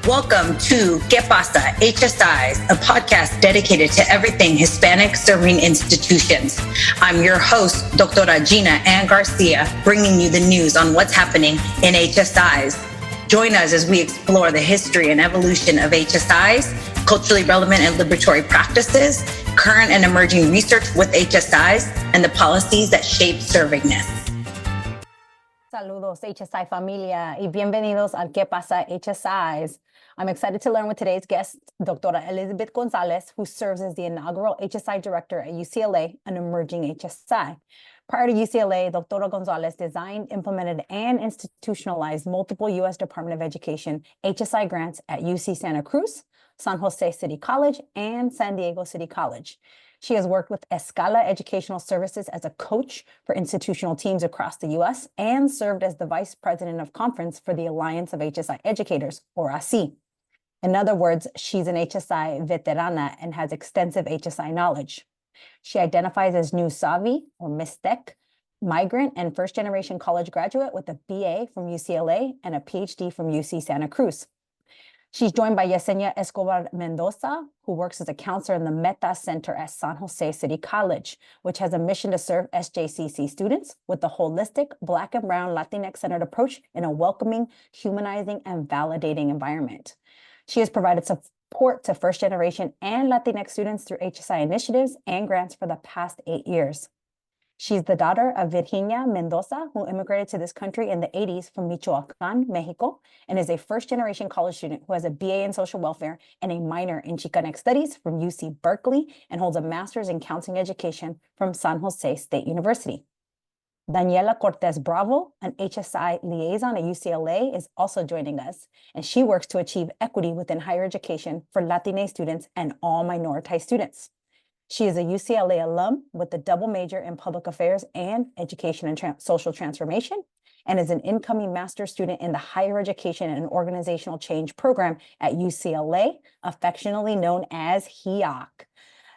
Welcome to Pasa, HSIs, a podcast dedicated to everything Hispanic serving institutions. I'm your host, Dr. Gina Ann Garcia, bringing you the news on what's happening in HSIs. Join us as we explore the history and evolution of HSIs, culturally relevant and liberatory practices, current and emerging research with HSIs, and the policies that shape servingness. Saludos, HSI familia, y bienvenidos al ¿Qué pasa, HSIs? I'm excited to learn with today's guest, Dr. Elizabeth Gonzalez, who serves as the inaugural HSI director at UCLA, an emerging HSI. Prior to UCLA, Dr. Gonzalez designed, implemented, and institutionalized multiple U.S. Department of Education HSI grants at UC Santa Cruz, San Jose City College, and San Diego City College. She has worked with Escala Educational Services as a coach for institutional teams across the U.S. and served as the vice president of conference for the Alliance of HSI Educators, or ASI. In other words, she's an HSI veterana and has extensive HSI knowledge. She identifies as New Savvy, or Mixtec, migrant and first-generation college graduate with a BA from UCLA and a PhD from UC Santa Cruz. She's joined by Yesenia Escobar Mendoza, who works as a counselor in the Meta Center at San Jose City College, which has a mission to serve SJCC students with a holistic Black and Brown Latinx-centered approach in a welcoming, humanizing, and validating environment. She has provided support to first-generation and Latinx students through HSI initiatives and grants for the past 8 years. She's the daughter of Yesenia Mendoza, who immigrated to this country in the 80s from Michoacan, Mexico, and is a first-generation college student who has a BA in social welfare and a minor in Chicanx studies from UC Berkeley and holds a master's in counseling education from San Jose State University. Daniela Cortez Bravo, an HSI liaison at UCLA, is also joining us, and she works to achieve equity within higher education for Latinx students and all minoritized students. She is a UCLA alum with a double major in public affairs and education and social transformation, and is an incoming master's student in the higher education and organizational change program at UCLA, affectionately known as HEOC.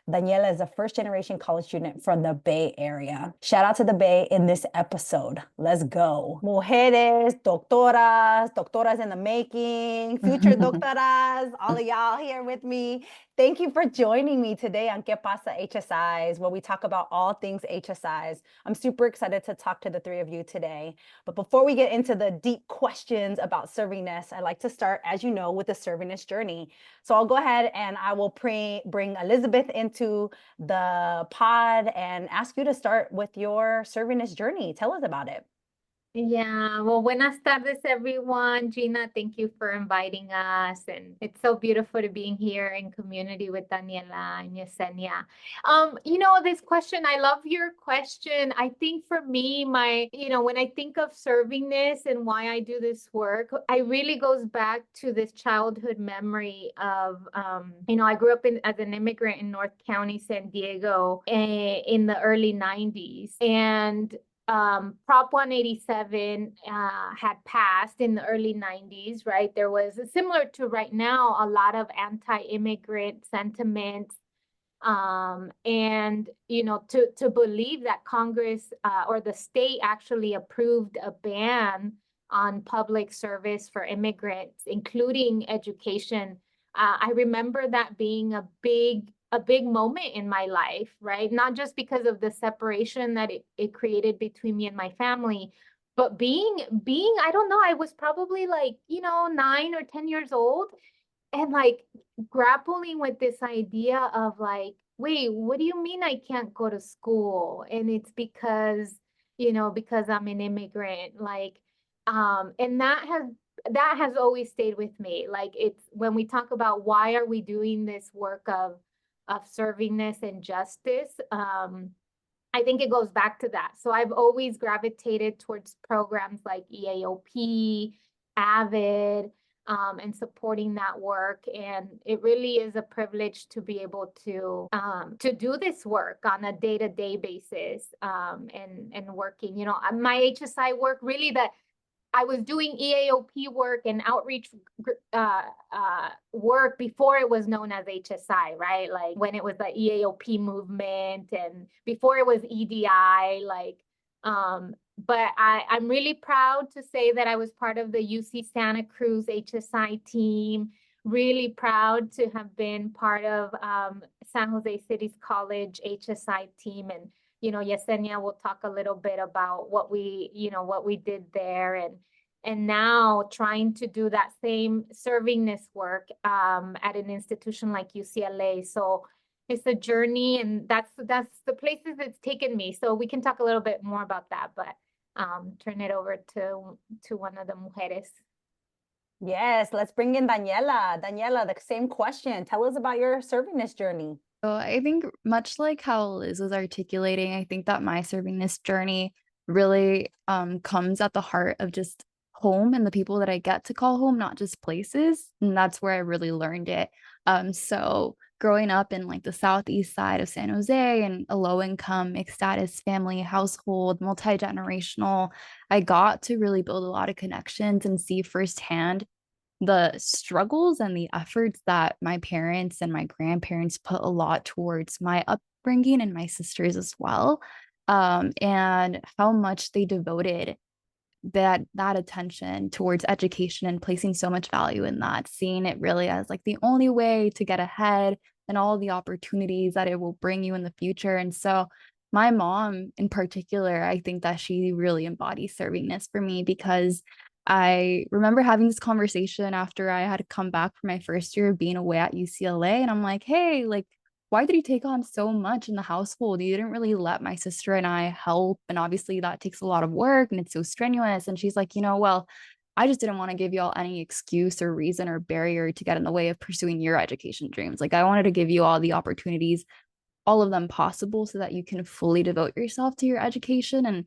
Daniela is a first-generation college student from the Bay Area. Shout out to the Bay in this episode. Let's go. Mujeres, doctoras in the making, future doctoras, all of y'all here with me. Thank you for joining me today on ¿Qué pasa, HSIs, where we talk about all things HSIs. I'm super excited to talk to the three of you today. But before we get into the deep questions about servingness, I like to start, as you know, with the servingness journey. So I'll go ahead and I will bring Elizabeth into the pod and ask you to start with your servingness journey. Tell us about it. Yeah, well, buenas tardes, everyone. Gina, thank you for inviting us. And it's so beautiful to be here in community with Daniela and Yesenia. This question, I love your question. I think for me, when I think of servingness and why I do this work, I really goes back to this childhood memory of, I grew up as an immigrant in North County, San Diego in the early 90s. And Prop 187 had passed in the early 90s, right? There was, similar to right now, a lot of anti-immigrant sentiments. To believe that Congress or the state actually approved a ban on public service for immigrants, including education. I remember that being a big moment in my life, right? Not just because of the separation that it created between me and my family, but being, I don't know, I was probably 9 or 10 years old and grappling with this idea of wait, what do you mean I can't go to school? And it's because I'm an immigrant, and that has always stayed with me. It's when we talk about why are we doing this work of servingness and justice, I think it goes back to that. So I've always gravitated towards programs like EAOP, AVID, and supporting that work. And it really is a privilege to be able to do this work on a day-to-day basis, and working, my HSI work really that I was doing EAOP work and outreach work before it was known as HSI, right? When it was the EAOP movement and before it was EDI, But I'm really proud to say that I was part of the UC Santa Cruz HSI team. Really proud to have been part of San Jose City's College HSI team. And, Yesenia will talk a little bit about what we did there. And now trying to do that same servingness work at an institution like UCLA. So it's a journey, and that's the places it's taken me. So we can talk a little bit more about that, but turn it over to one of the mujeres. Yes, let's bring in Daniela. Daniela, the same question. Tell us about your servingness journey. So I think much like how Liz was articulating, I think that my servingness journey really comes at the heart of just home and the people that I get to call home, not just places. And that's where I really learned it. So growing up in like the southeast side of San Jose and a low income, mixed status family household, multi-generational, I got to really build a lot of connections and see firsthand the struggles and the efforts that my parents and my grandparents put a lot towards my upbringing and my sisters as well, and how much they devoted that attention towards education and placing so much value in that, seeing it really as like the only way to get ahead and all the opportunities that it will bring you in the future. And so my mom in particular, I think that she really embodies servingness for me, because I remember having this conversation after I had come back from my first year of being away at UCLA. And I'm like, hey, like, why did you take on so much in the household? You didn't really let my sister and I help. And obviously that takes a lot of work and it's so strenuous. And she's like, well, I just didn't want to give y'all any excuse or reason or barrier to get in the way of pursuing your education dreams. Like, I wanted to give you all the opportunities, all of them possible, so that you can fully devote yourself to your education. And,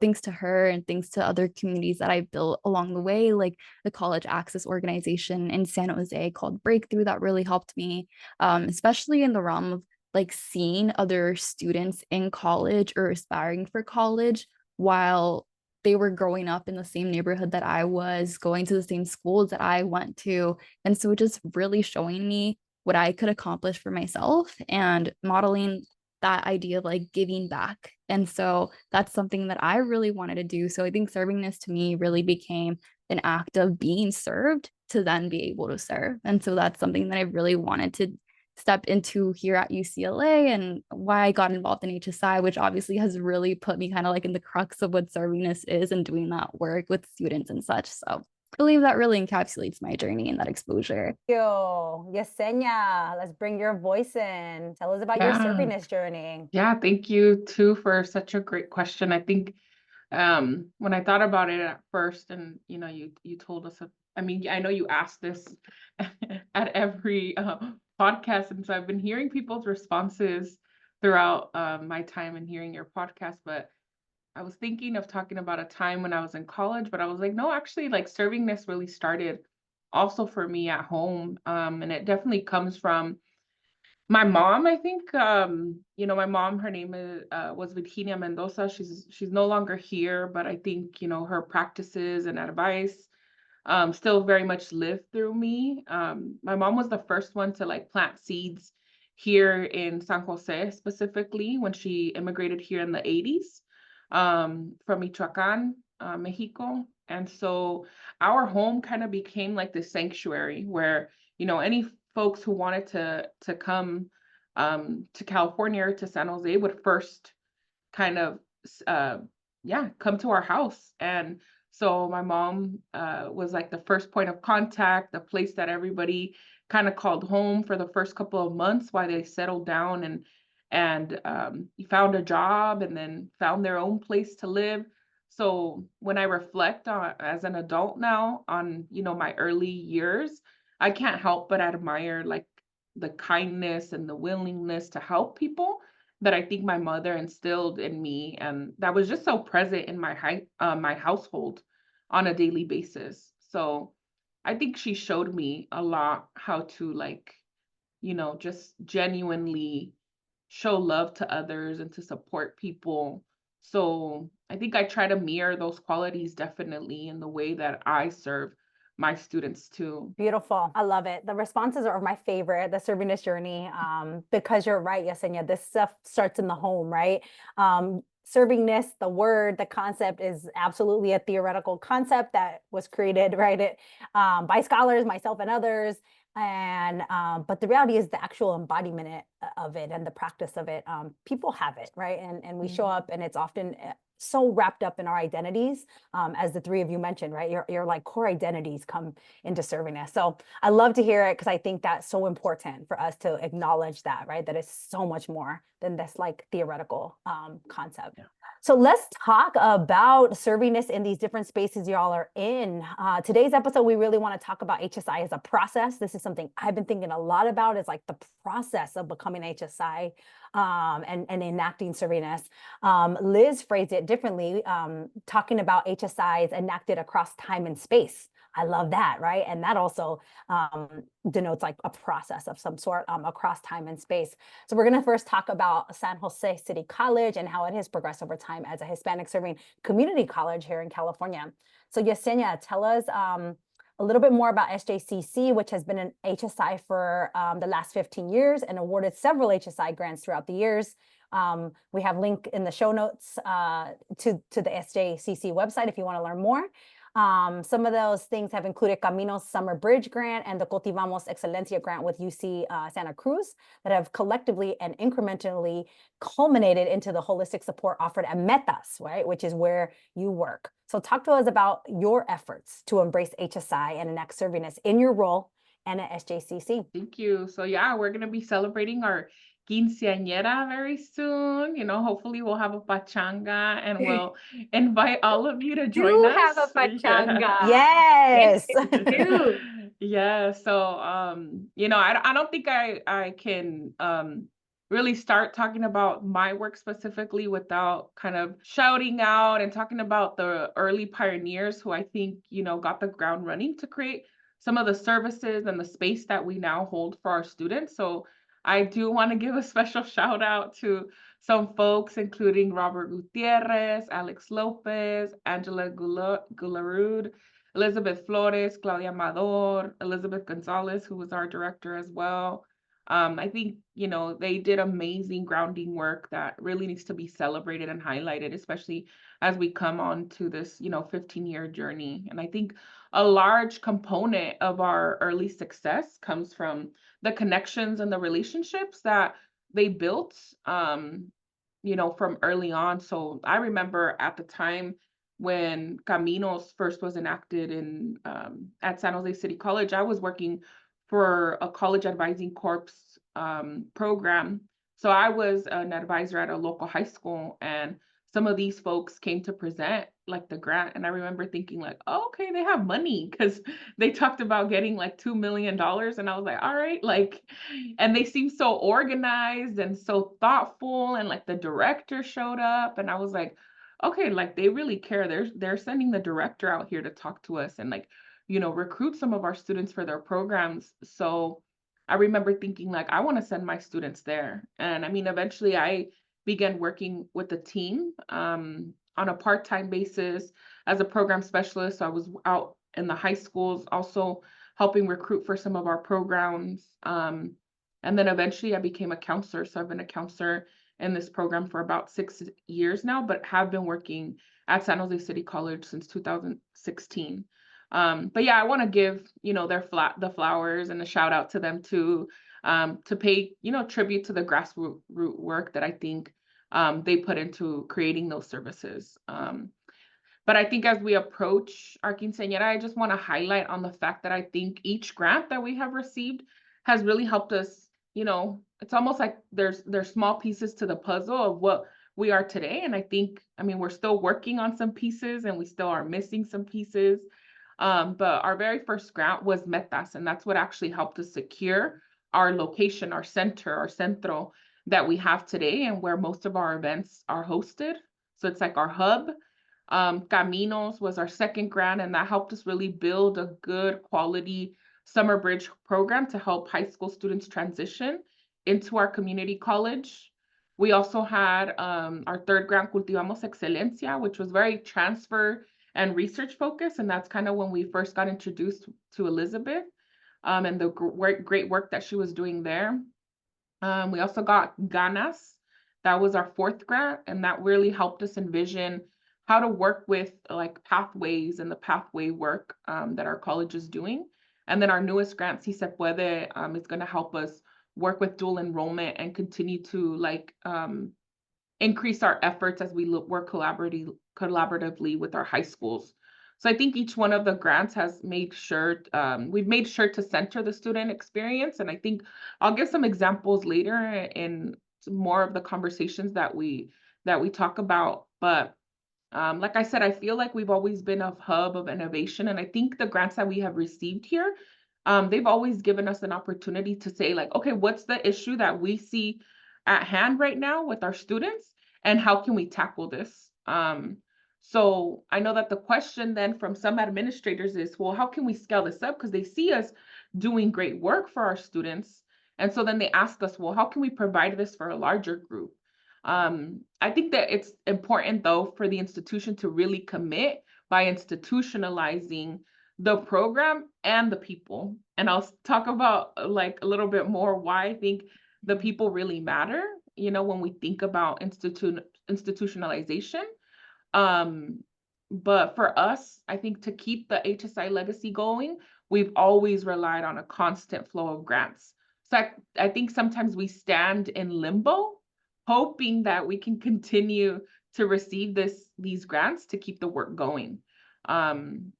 thanks to her and thanks to other communities that I built along the way, like the college access organization in San Jose called Breakthrough, that really helped me, especially in the realm of like seeing other students in college or aspiring for college while they were growing up in the same neighborhood that I was, going to the same schools that I went to. And so just really showing me what I could accomplish for myself and modeling that idea of like giving back. And so that's something that I really wanted to do. So I think servingness to me really became an act of being served to then be able to serve. And so that's something that I really wanted to step into here at UCLA, and why I got involved in HSI, which obviously has really put me kind of like in the crux of what servingness is and doing that work with students and such. So I believe that really encapsulates my journey and that exposure. Yo, Yesenia, let's bring your voice in. Tell us about your servingness journey. Yeah, thank you too for such a great question. I think when I thought about it at first, and you told us, I know you asked this at every podcast, and so I've been hearing people's responses throughout my time and hearing your podcast, but I was thinking of talking about a time when I was in college, but I was like, no, actually, like servingness really started also for me at home. And it definitely comes from my mom, I think. My mom, her name was Yesenia Mendoza. She's no longer here, but I think, her practices and advice still very much live through me. My mom was the first one to like plant seeds here in San Jose, specifically when she immigrated here in the 80s from Michoacan, Mexico. And so our home kind of became like this sanctuary where, any folks who wanted to come to California or to San Jose would first kind of, come to our house. And so my mom was like the first point of contact, the place that everybody kind of called home for the first couple of months while they settled down and found a job and then found their own place to live. So when I reflect on as an adult now on, my early years, I can't help but admire like the kindness and the willingness to help people that I think my mother instilled in me, and that was just so present in my household on a daily basis. So I think she showed me a lot how to like, just genuinely show love to others and to support people. So I think I try to mirror those qualities definitely in the way that I serve my students too. Beautiful. I love it. The responses are my favorite, the servingness journey, because you're right, Yesenia, this stuff starts in the home, right? servingness, the word, the concept is absolutely a theoretical concept that was created, right, by scholars, myself and others. And but the reality is the actual embodiment of it and the practice of it. People have it, right? And we show up, and it's often so wrapped up in our identities, as the three of you mentioned, right? Your like core identities come into servingness. So I love to hear it because I think that's so important for us to acknowledge that, right? That it's so much more than this like theoretical concept. Yeah. So let's talk about servingness in these different spaces y'all are in. Today's episode, we really want to talk about HSI as a process. This is something I've been thinking a lot about, is like the process of becoming HSI and enacting servingness. Liz phrased it differently, talking about HSIs enacted across time and space. I love that, right? And that also denotes like a process of some sort across time and space. So we're going to first talk about San Jose City College and how it has progressed over time as a Hispanic serving community college here in California. So Yesenia, tell us a little bit more about SJCC, which has been an HSI for the last 15 years and awarded several HSI grants throughout the years. We have a link in the show notes to the SJCC website if you want to learn more. Some of those things have included Camino's Summer Bridge Grant and the Cultivamos Excelencia Grant with UC Santa Cruz that have collectively and incrementally culminated into the holistic support offered at Metas, right, which is where you work. So talk to us about your efforts to embrace HSI and enact servingness in your role and at SJCC. Thank you. So yeah, we're going to be celebrating our quinceañera very soon. You know, hopefully we'll have a pachanga and we'll invite all of you to join us. Have a pachanga. Yes. Do. Yeah. So, you know, I don't think I can really start talking about my work specifically without kind of shouting out and talking about the early pioneers who I think, you know, got the ground running to create some of the services and the space that we now hold for our students. So I do want to give a special shout out to some folks, including Robert Gutierrez, Alex Lopez, Angela Gularud, Elizabeth Flores, Claudia Amador, Elizabeth Gonzalez, who was our director as well. I think, you know, they did amazing grounding work that really needs to be celebrated and highlighted, especially as we come on to this, you know, 15-year journey. And I think a large component of our early success comes from the connections and the relationships that they built, you know, from early on. So I remember at the time when Caminos first was enacted in at San Jose City College, I was working for a college advising corps program. So I was an advisor at a local high school, and some of these folks came to present like the grant. And I remember thinking like, oh, okay, they have money, because they talked about getting like $2 million. And I was like, all right, like, and they seemed so organized and so thoughtful. And like the director showed up, and I was like, okay, like they really care. They're sending the director out here to talk to us and like, you know, recruit some of our students for their programs. So I remember thinking like, I want to send my students there. And I mean, eventually I began working with the team on a part-time basis as a program specialist. So I was out in the high schools, also helping recruit for some of our programs. And then eventually I became a counselor. So I've been a counselor in this program for about 6 years now, but have been working at San Jose City College since 2016. But yeah, I want to give, you know, the flowers and a shout out to them too, to pay, you know, tribute to the grassroots work that I think they put into creating those services. But I think as we approach our quinceañera, I just want to highlight on the fact that I think each grant that we have received has really helped us, you know, it's almost like there's small pieces to the puzzle of what we are today. And I think, I mean, we're still working on some pieces and we still are missing some pieces. But our very first grant was Metas, and that's what actually helped us secure our location, our center, our centro that we have today, and where most of our events are hosted. So it's like our hub. Caminos was our second grant, and that helped us really build a good quality summer bridge program to help high school students transition into our community college. We also had our third grant, Cultivamos Excelencia, which was very transfer and research focused. And that's kind of when we first got introduced to Elizabeth and the great work that she was doing there. We also got Ganas. That was our 4th grant, and that really helped us envision how to work with like pathways and the pathway work that our college is doing. And then our newest grant, Si Se Puede, is going to help us work with dual enrollment and continue to like increase our efforts as we work collaboratively with our high schools. So I think each one of the grants has made sure, we've made sure to center the student experience. And I think I'll give some examples later in more of the conversations that we talk about. But like I said, I feel like we've always been a hub of innovation. And I think the grants that we have received here, they've always given us an opportunity to say like, okay, what's the issue that we see at hand right now with our students, and how can we tackle this? So I know that the question then from some administrators is, well, how can we scale this up? Because they see us doing great work for our students. And so then they ask us, well, how can we provide this for a larger group? I think that it's important though for the institution to really commit by institutionalizing the program and the people. And I'll talk about like a little bit more why I think the people really matter, you know, when we think about institutionalization. But for us, I think to keep the HSI legacy going, we've always relied on a constant flow of grants. So I think sometimes we stand in limbo, hoping that we can continue to receive these grants to keep the work going. And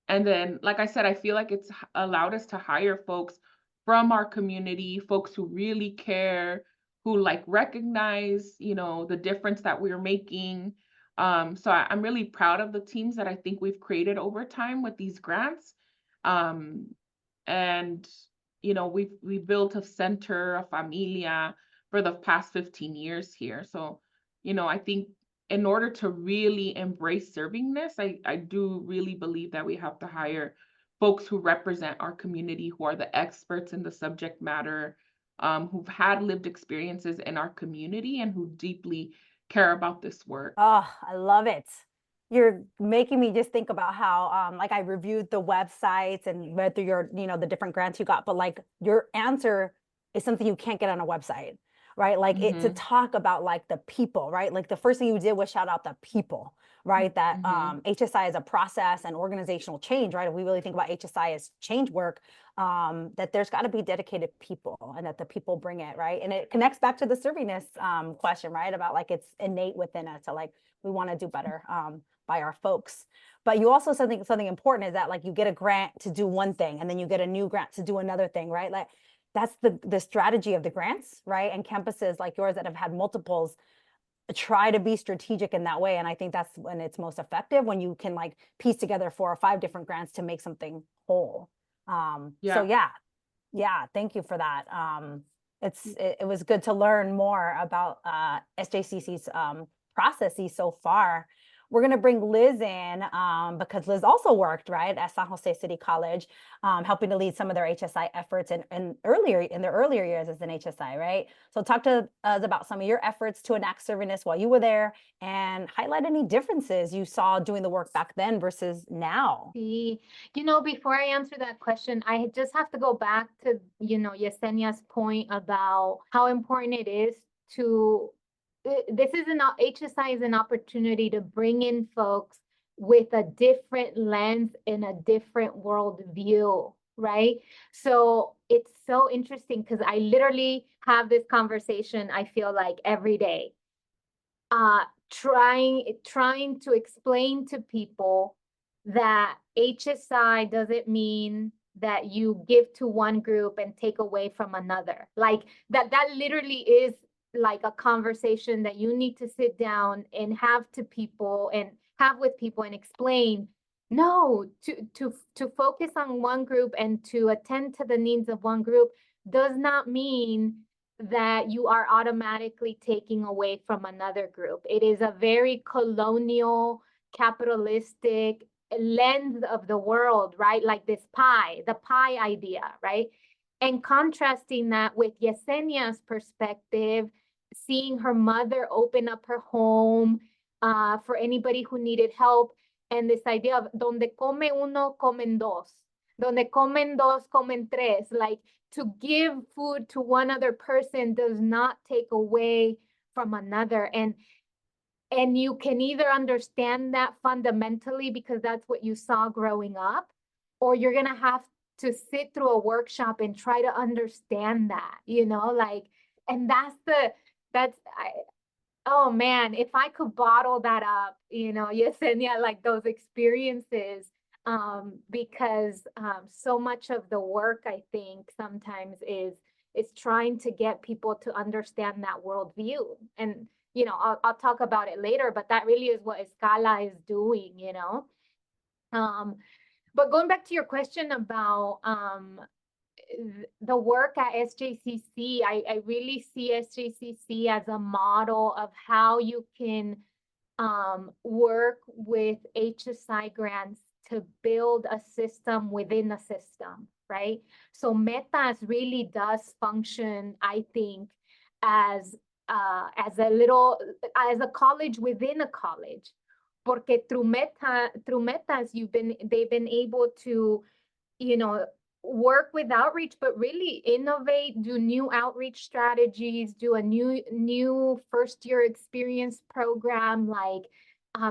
then, like I said, I feel like it's allowed us to hire folks from our community, folks who really care, who like recognize, you know, the difference that we're making. So I'm really proud of the teams that I think we've created over time with these grants. And, you know, we've built a center, a familia for the past 15 years here. So, you know, I think in order to really embrace servingness, I do really believe that we have to hire folks who represent our community, who are the experts in the subject matter, who've had lived experiences in our community and who deeply care about this work. Oh, I love it. You're making me just think about how, like I reviewed the websites and read through your, you know, the different grants you got, but like your answer is something you can't get on a website, right? Like it to talk about like the people, right? Like the first thing you did was shout out the people, right? That HSI is a process and organizational change, right? If we really think about HSI as change work, that there's got to be dedicated people and that the people bring it, right? And it connects back to the servingness question, right? About like it's innate within us to like we want to do better by our folks. But you also said something important is that like you get a grant to do one thing and then you get a new grant to do another thing, right? Like that's the strategy of the grants, right? And campuses like yours that have had multiples try to be strategic in that way. And I think that's when it's most effective, when you can like piece together 4 or 5 different grants to make something whole. So yeah, thank you for that. It was good to learn more about SJCC's processes so far. We're going to bring Liz in because Liz also worked, right, at San Jose City College, helping to lead some of their HSI efforts in their earlier years as an HSI, right? So talk to us about some of your efforts to enact servingness while you were there and highlight any differences you saw doing the work back then versus now. You know, before I answer that question, I just have to go back to, you know, Yesenia's point about how important it is to HSI is an opportunity to bring in folks with a different lens and a different worldview, right? So it's so interesting because I literally have this conversation, I feel like every day, trying to explain to people that HSI doesn't mean that you give to one group and take away from another. Like that literally is like a conversation that you need to sit down and have with people and explain. No, to focus on one group and to attend to the needs of one group does not mean that you are automatically taking away from another group. It is a very colonial, capitalistic lens of the world, right? Like the pie idea, right? And contrasting that with Yesenia's perspective, seeing her mother open up her home for anybody who needed help, and this idea of donde come uno, comen dos. Donde comen dos, comen tres. Like to give food to one other person does not take away from another. And you can either understand that fundamentally because that's what you saw growing up, or you're going to have to sit through a workshop and try to understand that, like, and oh man, if I could bottle that up, Yesenia, like those experiences, because so much of the work, I think, sometimes is trying to get people to understand that worldview. And, I'll talk about it later, but that really is what Escala is doing, But going back to your question about the work at SJCC, I really see SJCC as a model of how you can work with HSI grants to build a system within a system, right? So Metas really does function, I think, as a college within a college. Porque through Metas, they've been able to, work with outreach, but really innovate, do new outreach strategies, do a new first year experience program, like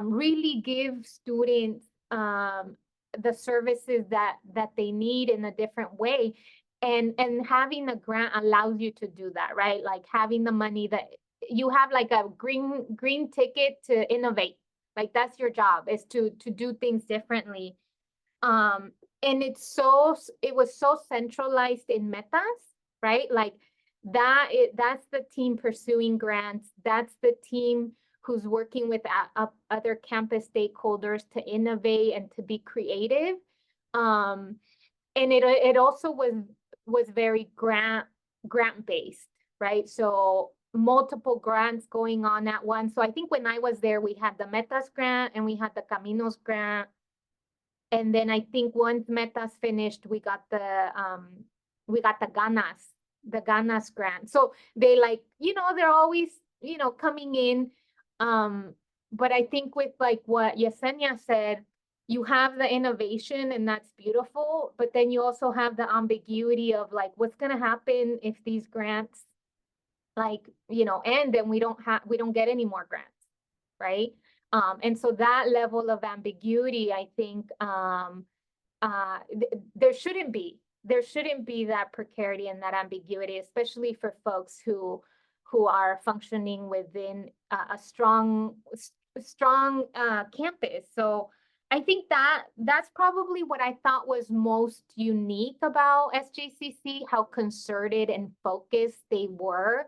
really give students the services that they need in a different way. And having a grant allows you to do that, right? Like having the money that you have, like a green ticket to innovate. Like that's your job, is to do things differently. And it was so centralized in Metas, right? Like that's the team pursuing grants. That's the team who's working with other campus stakeholders to innovate and to be creative. And it also was very grant based, right? So multiple grants going on at once. So I think when I was there, we had the Metas grant and we had the Caminos grant. And then I think once Metas finished, we got the Ganas grant. So they they're always, coming in. But I think with like what Yesenia said, you have the innovation and that's beautiful, but then you also have the ambiguity of like, what's going to happen if these grants end and we don't get any more grants, right? And so that level of ambiguity, I think, there shouldn't be that precarity and that ambiguity, especially for folks who are functioning within a strong campus. So I think that's probably what I thought was most unique about SJCC, how concerted and focused they were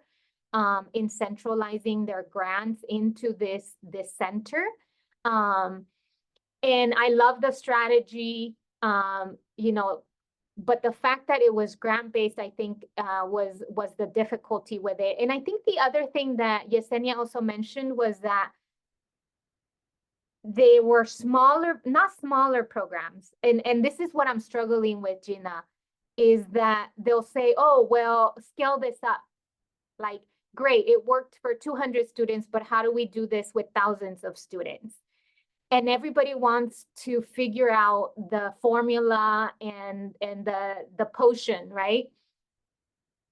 in centralizing their grants into this center. And I love the strategy, but the fact that it was grant-based, I think, was the difficulty with it. And I think the other thing that Yesenia also mentioned was that they were not smaller programs. And this is what I'm struggling with, Gina, is that they'll say, oh, well, scale this up. Like, great, it worked for 200 students, but how do we do this with thousands of students? And everybody wants to figure out the formula and the potion, right?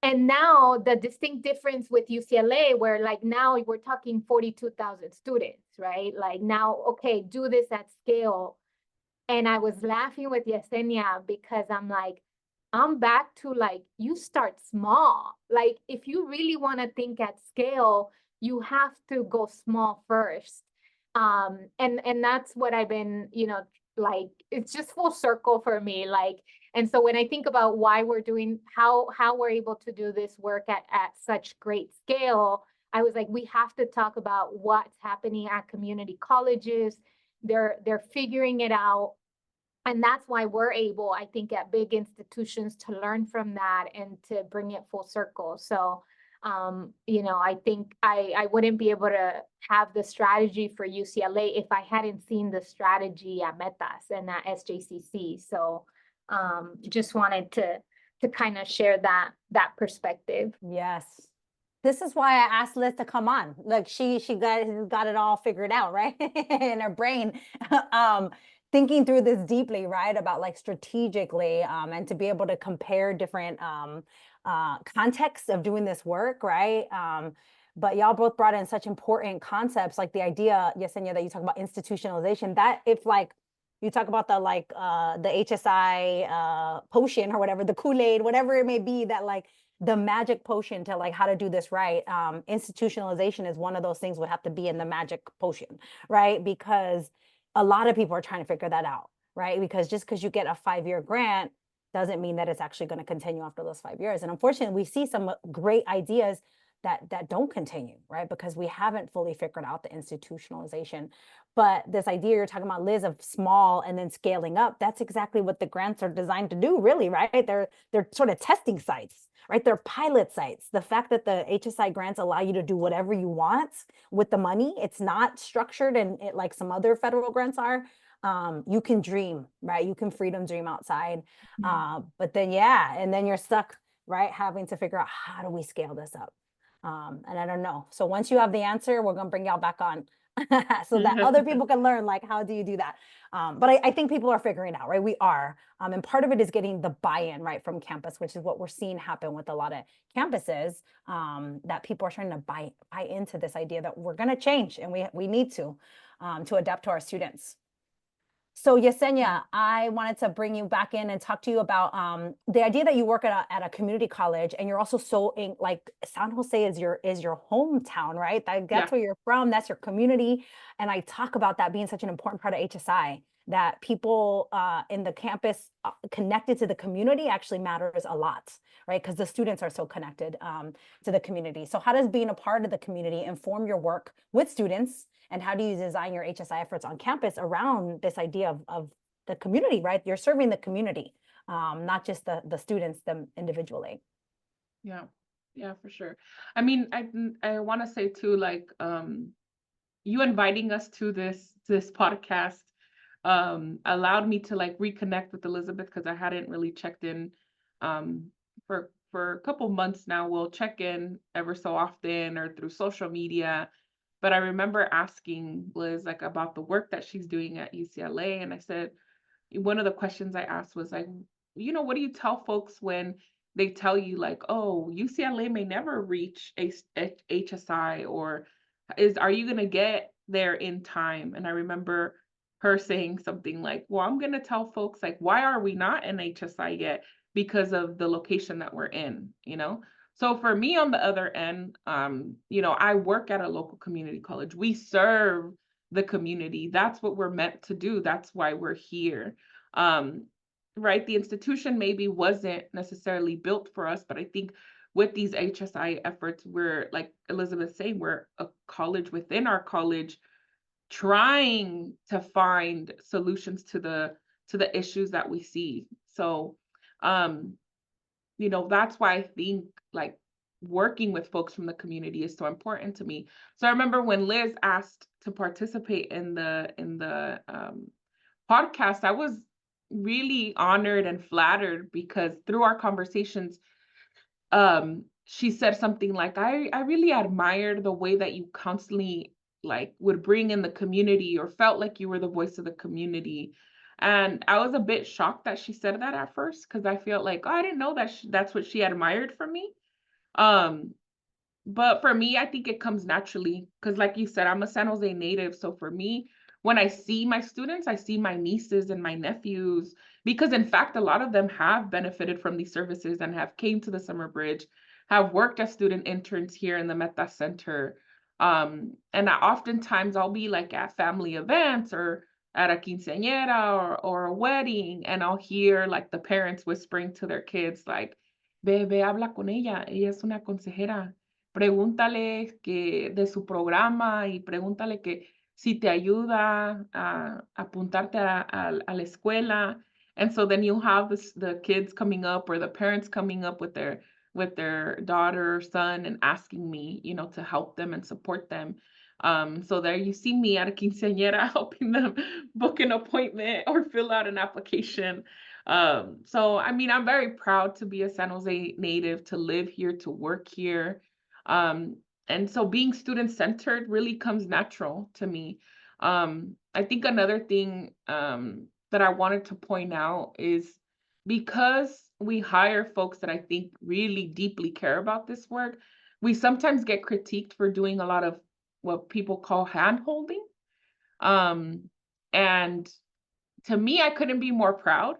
And now the distinct difference with UCLA, where like now we're talking 42,000 students, right? Like now, okay, do this at scale. And I was laughing with Yesenia because I'm like, I'm back to like, you start small. Like if you really want to think at scale, you have to go small first. And that's what I've been, like, it's just full circle for me. Like, and so when I think about why we're doing, how we're able to do this work at such great scale, I was like, we have to talk about what's happening at community colleges. They're figuring it out. And that's why we're able, I think, at big institutions to learn from that and to bring it full circle. So, I think I wouldn't be able to have the strategy for UCLA if I hadn't seen the strategy at Metas and at SJCC. So, just wanted to kind of share that perspective. Yes. This is why I asked Liz to come on. Like she got it all figured out, right? In her brain. Thinking through this deeply, right? About like strategically, and to be able to compare different contexts of doing this work, right? But y'all both brought in such important concepts, like the idea, Yesenia, that you talk about institutionalization, that if like you talk about the HSI potion or whatever, the Kool-Aid, whatever it may be, that like the magic potion to like how to do this right. Institutionalization is one of those things would have to be in the magic potion, right? Because a lot of people are trying to figure that out, right? Because just because you get a 5-year grant doesn't mean that it's actually going to continue after those 5 years. And unfortunately, we see some great ideas that don't continue, right? Because we haven't fully figured out the institutionalization. But this idea you're talking about, Liz, of small and then scaling up, that's exactly what the grants are designed to do, really, right? They're sort of testing sites, right? They're pilot sites. The fact that the HSI grants allow you to do whatever you want with the money, it's not structured and it like some other federal grants are. You can dream, right? You can freedom dream outside. But then, yeah, and then you're stuck, right? Having to figure out how do we scale this up? And I don't know. So once you have the answer, we're going to bring y'all back on so that other people can learn, like, how do you do that? But I think people are figuring it out, right? We are. And part of it is getting the buy-in, right, from campus, which is what we're seeing happen with a lot of campuses, that people are trying to buy into this idea that we're going to change and we need to adapt to our students. So Yesenia, I wanted to bring you back in and talk to you about the idea that you work at a community college, and you're also like San Jose is your hometown, right? That's where you're from. That's your community, and I talk about that being such an important part of HSI. That people in the campus connected to the community actually matters a lot, right? Because the students are so connected to the community. So how does being a part of the community inform your work with students? And how do you design your HSI efforts on campus around this idea of the community, right? You're serving the community, not just the students them individually. Yeah, for sure. I mean, I want to say too, like, you inviting us to this podcast allowed me to like reconnect with Elizabeth, because I hadn't really checked in for a couple months now. We'll check in ever so often or through social media. But I remember asking Liz like about the work that she's doing at UCLA. And I said, one of the questions I asked was like, what do you tell folks when they tell you like, oh, UCLA may never reach a HSI, or are you going to get there in time? And I remember her saying something like, well, I'm going to tell folks like, why are we not an HSI yet? Because of the location that we're in, So for me on the other end, I work at a local community college. We serve the community. That's what we're meant to do. That's why we're here. Right? The institution maybe wasn't necessarily built for us, but I think with these HSI efforts, we're, like Elizabeth saying, we're a college within our college trying to find solutions to the issues that we see. So, that's why I think like working with folks from the community is so important to me. So I remember when Liz asked to participate in the podcast, I was really honored and flattered, because through our conversations, she said something like, I really admired the way that you constantly like would bring in the community, or felt like you were the voice of the community. And I was a bit shocked that she said that at first, because I felt like, oh, I didn't know that that's what she admired from me. But for me, I think it comes naturally, because like you said, I'm a San Jose native. So for me, when I see my students, I see my nieces and my nephews, because in fact, a lot of them have benefited from these services and have came to the Summer Bridge, have worked as student interns here in the Meta Center. And oftentimes I'll be like at family events or at a quinceañera or a wedding, and I'll hear like the parents whispering to their kids like, ve habla con ella es una consejera, pregúntale que de su programa y pregúntale que si te ayuda a apuntarte a la escuela. And so then you'll have the kids coming up, or the parents coming up with their daughter or son and asking me, to help them and support them. So there you see me at a quinceañera helping them book an appointment or fill out an application. So, I mean, I'm very proud to be a San Jose native, to live here, to work here. And so being student-centered really comes natural to me. I think another thing that I wanted to point out is, because we hire folks that I think really deeply care about this work, we sometimes get critiqued for doing a lot of what people call hand holding. And to me, I couldn't be more proud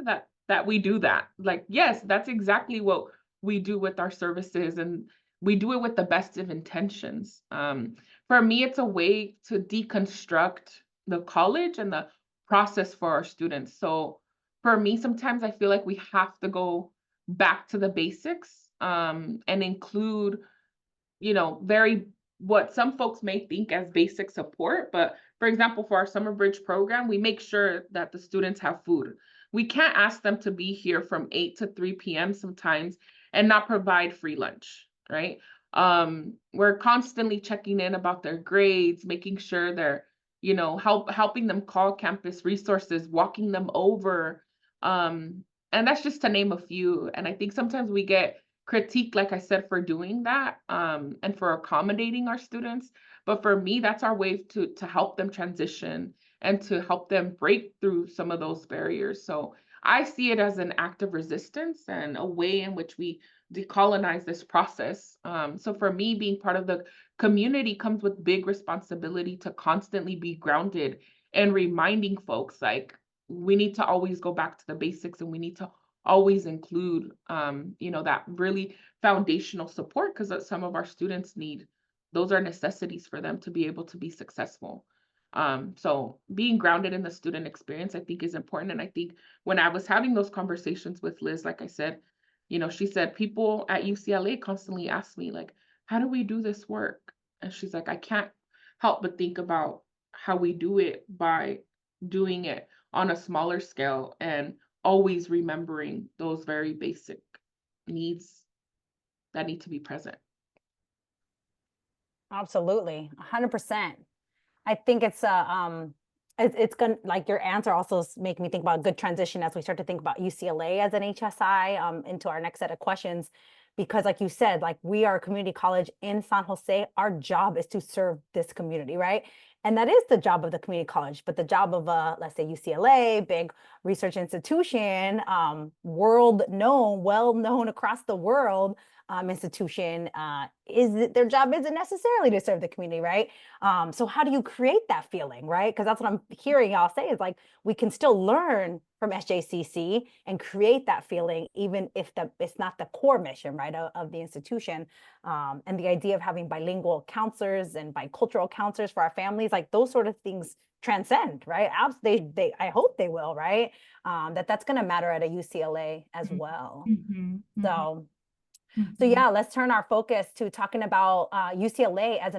that we do that. Like, yes, that's exactly what we do with our services, and we do it with the best of intentions. For me, it's a way to deconstruct the college and the process for our students. So for me, sometimes I feel like we have to go back to the basics, and include, very what some folks may think as basic support. But for example, for our summer bridge program, we make sure that the students have food. We can't ask them to be here from 8 to 3 p.m. sometimes and not provide free lunch, right? We're constantly checking in about their grades, making sure they're, helping them call campus resources, walking them over. And that's just to name a few. And I think sometimes we get critique, like I said, for doing that, and for accommodating our students. But for me, that's our way to help them transition and to help them break through some of those barriers. So I see it as an act of resistance and a way in which we decolonize this process. So for me, being part of the community comes with big responsibility to constantly be grounded and reminding folks, like, we need to always go back to the basics, and we need to always include, that really foundational support, because some of our students need, those are necessities for them to be able to be successful. So being grounded in the student experience, I think, is important. And I think when I was having those conversations with Liz, like I said, she said, people at UCLA constantly ask me, like, how do we do this work? And she's like, I can't help but think about how we do it by doing it on a smaller scale and always remembering those very basic needs that need to be present. Absolutely, 100%. I think it's gonna, like, your answer also make me think about a good transition as we start to think about UCLA as an HSI into our next set of questions. Because like you said, like, we are a community college in San Jose. Our job is to serve this community, right? And that is the job of the community college. But the job of let's say UCLA, big research institution, world known, well known across the world, institution, their job isn't necessarily to serve the community, right? So how do you create that feeling, right? Because that's what I'm hearing y'all say, is like, we can still learn from SJCC and create that feeling, even if it's not the core mission, right, of the institution. And the idea of having bilingual counselors and bicultural counselors for our families, like, those sort of things transcend, right? They I hope they will, right? That's going to matter at a UCLA as well. So yeah, let's turn our focus to talking about UCLA as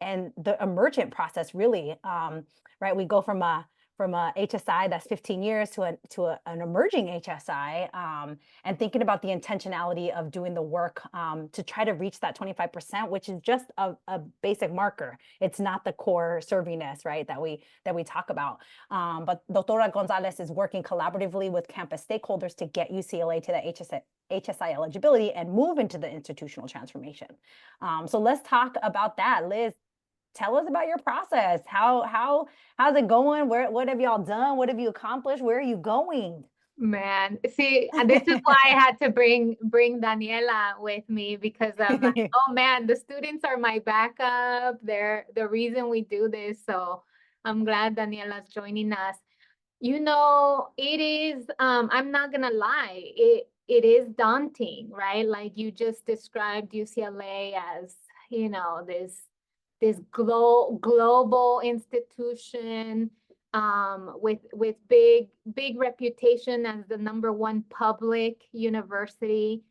and the emergent process, really. Right, we go from a HSI that's 15 years to an emerging HSI, and thinking about the intentionality of doing the work to try to reach that 25%, which is just a basic marker. It's not the core servingness, right, that we talk about. But Doctora Gonzalez is working collaboratively with campus stakeholders to get UCLA to the HSI eligibility and move into the institutional transformation. So let's talk about that. Liz, tell us about your process. How's it going? What have y'all done? What have you accomplished? Where are you going? Man, see, and this is why I had to bring Daniela with me, because I'm like, oh man, the students are my backup. They're the reason we do this. So I'm glad Daniela's joining us. It is, I'm not gonna lie, it is daunting, right? Like you just described UCLA as, this global institution, with big reputation as the #1 public university.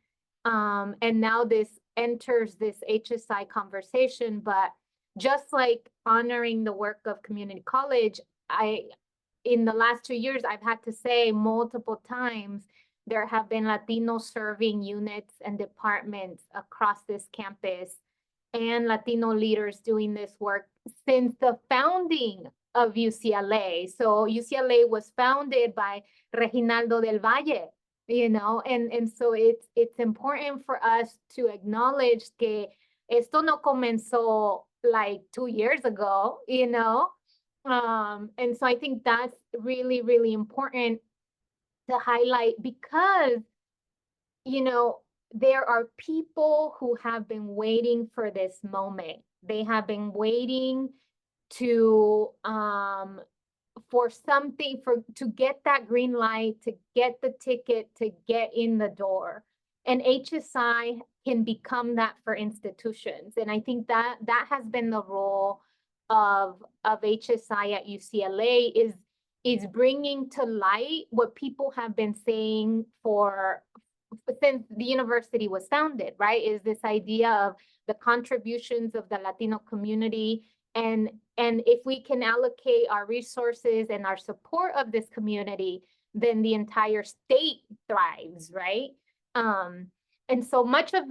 And now this enters this HSI conversation, but just like honoring the work of community college, in the last 2 years, I've had to say multiple times, there have been Latino serving units and departments across this campus, and Latino leaders doing this work since the founding of UCLA. So UCLA was founded by Reginaldo del Valle, and so it's important for us to acknowledge que esto no comenzó like 2 years ago, and so I think that's really, really important to highlight, because, there are people who have been waiting for this moment. They have been waiting to for something, to get that green light, to get the ticket, to get in the door. And HSI can become that for institutions. And I think that has been the role of HSI at UCLA, is bringing to light what people have been saying since the university was founded, right? Is this idea of the contributions of the Latino community. And if we can allocate our resources and our support of this community, then the entire state thrives, right? And so much of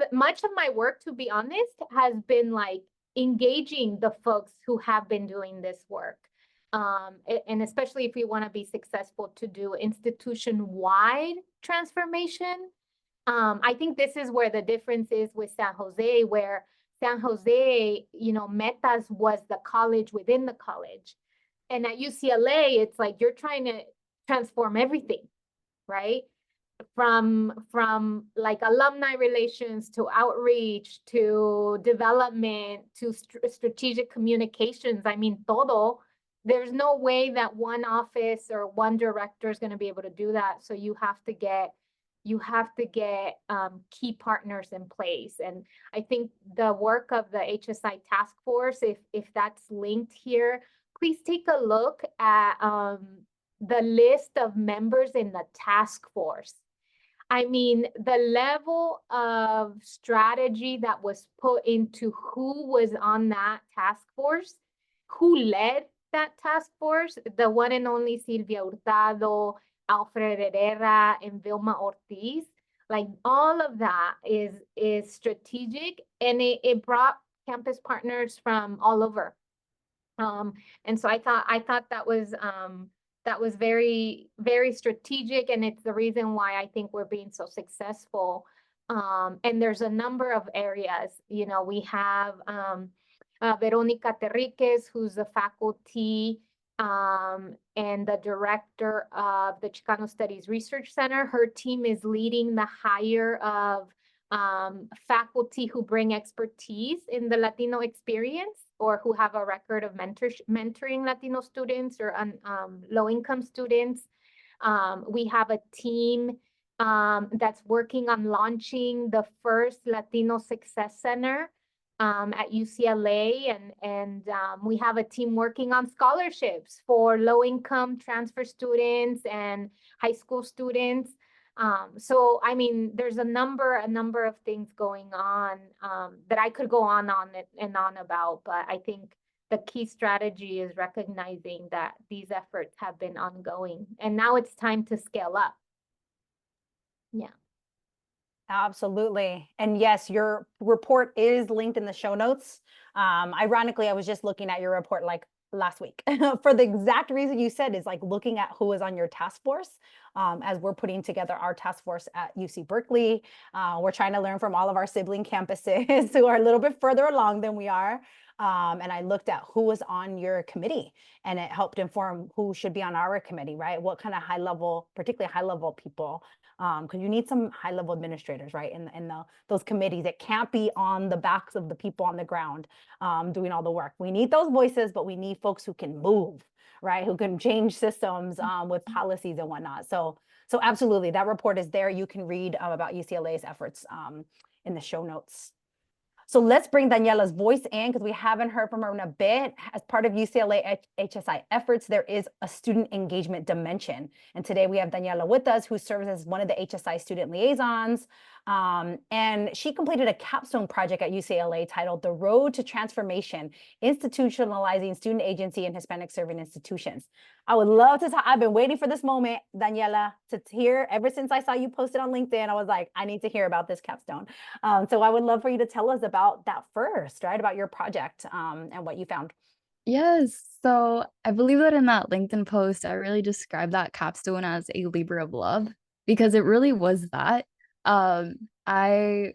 my work, to be honest, has been like engaging the folks who have been doing this work. And especially if we want to be successful to do institution-wide transformation. I think this is where the difference is with San Jose, where San Jose, Metas was the college within the college. And at UCLA, it's like you're trying to transform everything, right? From like alumni relations to outreach to development to strategic communications. I mean, todo. There's no way that one office or one director is going to be able to do that. So you have to get key partners in place. And I think the work of the HSI task force, if that's linked here, please take a look at the list of members in the task force. I mean, the level of strategy that was put into who was on that task force, who led that task force, the one and only Silvia Hurtado, Alfred Herrera, and Vilma Ortiz, like all of that is strategic, and it brought campus partners from all over. And so I thought that was very, very strategic, and it's the reason why I think we're being so successful. And there's a number of areas. We have Veronica Terriquez, who's a faculty and the director of the Chicano Studies Research Center. Her team is leading the hire of faculty who bring expertise in the Latino experience, or who have a record of mentoring Latino students or low-income students. We have a team that's working on launching the first Latino Success Center at UCLA, and we have a team working on scholarships for low-income transfer students and high school students. So I mean, there's a number of things going on that I could go on and on about, but I think the key strategy is recognizing that these efforts have been ongoing, and now it's time to scale up. Yeah. Absolutely. And yes, your report is linked in the show notes. Ironically, I was just looking at your report like last week for the exact reason you said, is like looking at who is on your task force. As we're putting together our task force at UC Berkeley, we're trying to learn from all of our sibling campuses who are a little bit further along than we are. And I looked at who was on your committee, and it helped inform who should be on our committee, right? What kind of high level, particularly high level people, because you need some high level administrators, right? In those committees, it can't be on the backs of the people on the ground doing all the work. We need those voices, but we need folks who can move, right? Who can change systems with policies and whatnot. So absolutely, that report is there. You can read about UCLA's efforts in the show notes. So let's bring Daniela's voice in, because we haven't heard from her in a bit. As part of UCLA HSI efforts, there is a student engagement dimension. And today we have Daniela with us, who serves as one of the HSI student liaisons. And she completed a capstone project at UCLA titled The Road to Transformation, Institutionalizing Student Agency in Hispanic Serving Institutions. I would love to talk. I've been waiting for this moment, Daniela, to hear. Ever since I saw you posted on LinkedIn, I was like, I need to hear about this capstone. So I would love for you to tell us about that first, right? About your project and what you found. Yes. So I believe that in that LinkedIn post, I really described that capstone as a labor of love, because it really was that. I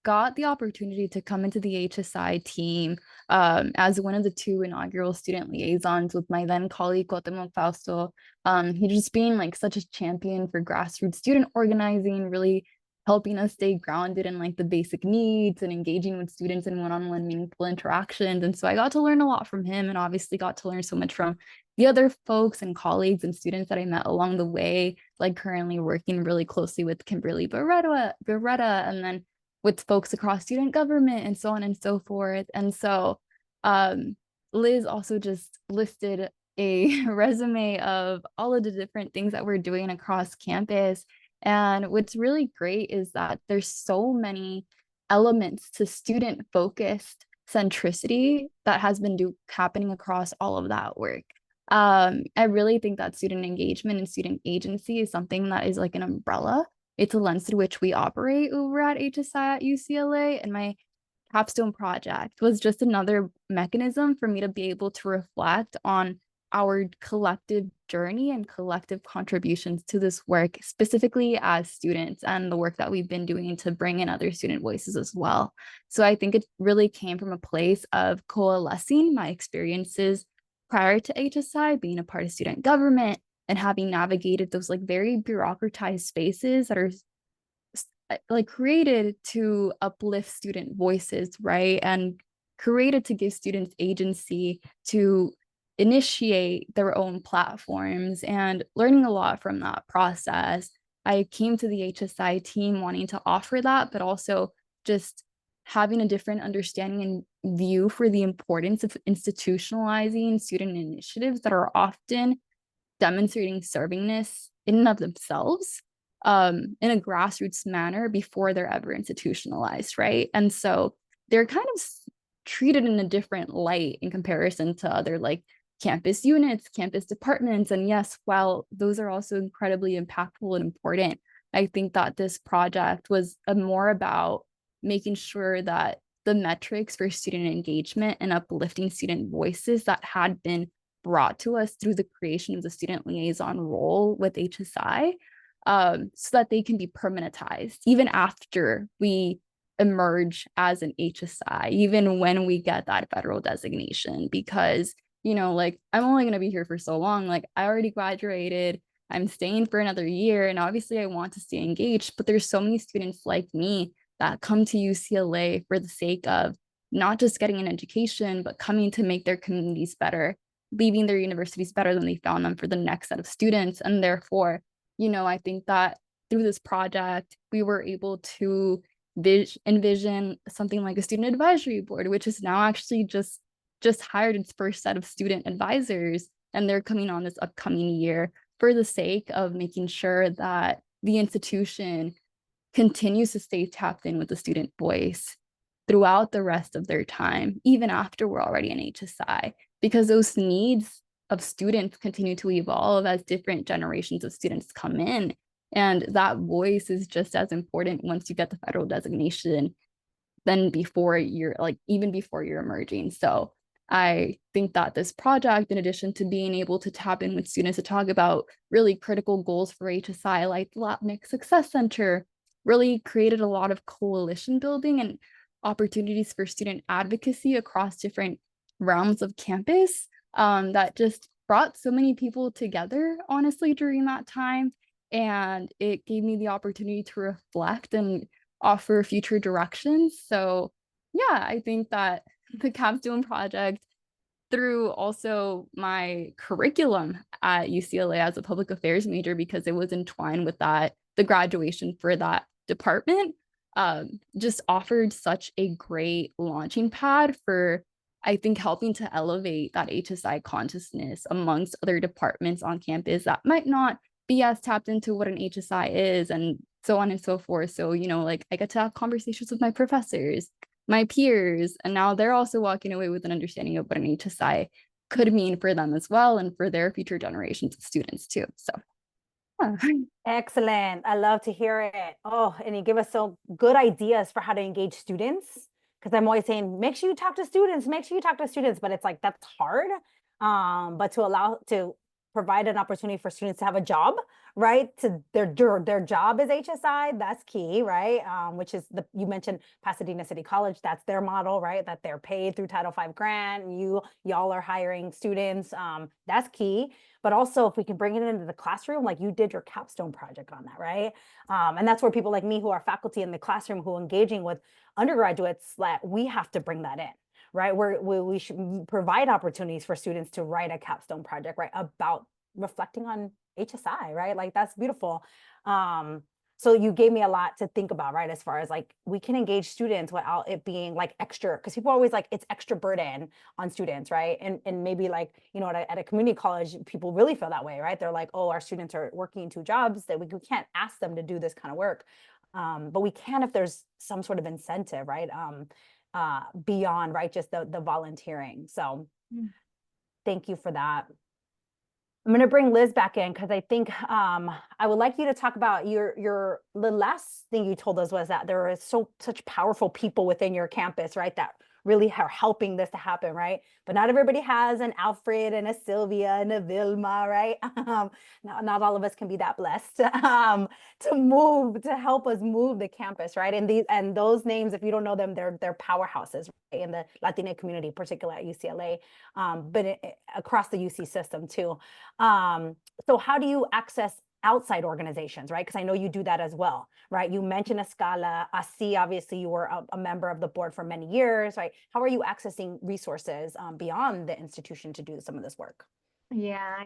got the opportunity to come into the HSI team as one of the 2 inaugural student liaisons with my then colleague Cuauhtemoc Fausto. He just being like such a champion for grassroots student organizing, really helping us stay grounded in like the basic needs and engaging with students in one-on-one meaningful interactions. And so I got to learn a lot from him, and obviously got to learn so much from the other folks and colleagues and students that I met along the way, like currently working really closely with Kimberly Beretta, and then with folks across student government and so on and so forth. And so Liz also just listed a resume of all of the different things that we're doing across campus. And what's really great is that there's so many elements to student-focused centricity that has been happening across all of that work. I really think that student engagement and student agency is something that is like an umbrella. It's a lens through which we operate over at HSI at UCLA. And my capstone project was just another mechanism for me to be able to reflect on our collective journey and collective contributions to this work, specifically as students, and the work that we've been doing to bring in other student voices as well. So I think it really came from a place of coalescing my experiences prior to HSI, being a part of student government and having navigated those like very bureaucratized spaces that are like created to uplift student voices, right? And created to give students agency to initiate their own platforms, and learning a lot from that process. I came to the HSI team wanting to offer that, but also just having a different understanding and view for the importance of institutionalizing student initiatives that are often demonstrating servingness in and of themselves in a grassroots manner before they're ever institutionalized, right? And so they're kind of treated in a different light in comparison to other like campus units, campus departments. And yes, while those are also incredibly impactful and important, I think that this project was more about making sure that the metrics for student engagement and uplifting student voices that had been brought to us through the creation of the student liaison role with HSI, so that they can be permanentized even after we emerge as an HSI, even when we get that federal designation. Because, you know, like I'm only going to be here for so long. Like I already graduated, I'm staying for another year, and obviously I want to stay engaged, but there's so many students like me that come to UCLA for the sake of not just getting an education, but coming to make their communities better, leaving their universities better than they found them for the next set of students. And therefore, you know, I think that through this project, we were able to envision something like a student advisory board, which is now actually just hired its first set of student advisors, and they're coming on this upcoming year for the sake of making sure that the institution continues to stay tapped in with the student voice throughout the rest of their time, even after we're already in HSI, because those needs of students continue to evolve as different generations of students come in. And that voice is just as important once you get the federal designation than before you're like, even before you're emerging. So I think that this project, in addition to being able to tap in with students to talk about really critical goals for HSI, like the Latinx Success Center, really created a lot of coalition building and opportunities for student advocacy across different realms of campus, that just brought so many people together, honestly, during that time. And it gave me the opportunity to reflect and offer future directions. So yeah, I think that the capstone project, through also my curriculum at UCLA as a public affairs major, because it was entwined with that, the graduation for that department, just offered such a great launching pad for, I think, helping to elevate that HSI consciousness amongst other departments on campus that might not be as tapped into what an HSI is, and so on and so forth. So, you know, like I get to have conversations with my professors, my peers, and now they're also walking away with an understanding of what an HSI could mean for them as well, and for their future generations of students too. So Excellent. I love to hear it. Oh, and you give us so good ideas for how to engage students. Because I'm always saying, make sure you talk to students, make sure you talk to students, but it's like, that's hard. But to provide an opportunity for students to have a job, right? To their job is HSI, that's key, right? Which is you mentioned Pasadena City College, that's their model, right? That they're paid through Title V grant, and y'all are hiring students, that's key. But also if we can bring it into the classroom, like you did your capstone project on that, right? And that's where people like me who are faculty in the classroom who are engaging with undergraduates, that we have to bring that in, right? We should provide opportunities for students to write a capstone project, right? About reflecting on HSI, right? Like that's beautiful. So you gave me a lot to think about, right? As far as like, we can engage students without it being like extra, because people are always like, it's extra burden on students, right? And maybe like, you know, at a community college, people really feel that way, right? They're like, oh, our students are working 2 jobs, that we can't ask them to do this kind of work. But we can if there's some sort of incentive, right? Beyond, right, just the volunteering. So thank you for that. I'm going to bring Liz back in because I think I would like you to talk about the last thing you told us was that there are such powerful people within your campus, right, that really are helping this to happen, right? But not everybody has an Alfred and a Sylvia and a Vilma, right? Not all of us can be that blessed to help us move the campus, right? And those names, if you don't know them, they're powerhouses, right? In the Latina community, particularly at UCLA, but across the UC system too. So how do you access outside organizations, right? Because I know you do that as well, right? You mentioned Escala, ASI, obviously you were a member of the board for many years, right? How are you accessing resources beyond the institution to do some of this work? Yeah.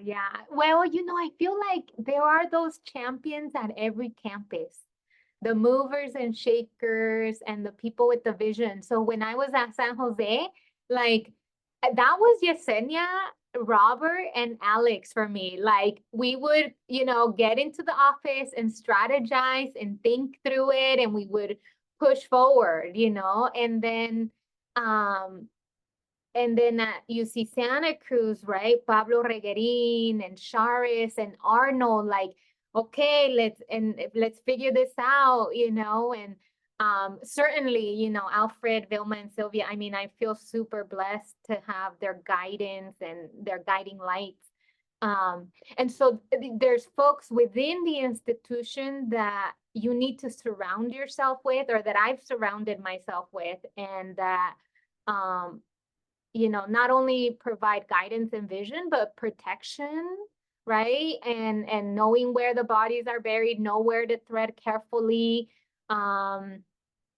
Well, you know, I feel like there are those champions at every campus, the movers and shakers and the people with the vision. So when I was at San Jose, like that was Yesenia, Robert, and Alex for me. Like we would, you know, get into the office and strategize and think through it, and we would push forward, you know, and then at UC Santa Cruz, right, Pablo Reguerin and Charis and Arnold, like, okay, let's figure this out, you know, and certainly, you know, Alfred, Vilma, and Sylvia, I mean, I feel super blessed to have their guidance and their guiding lights. And so there's folks within the institution that you need to surround yourself with, or that I've surrounded myself with, and that, you know, not only provide guidance and vision, but protection, right? And knowing where the bodies are buried, know where to tread carefully.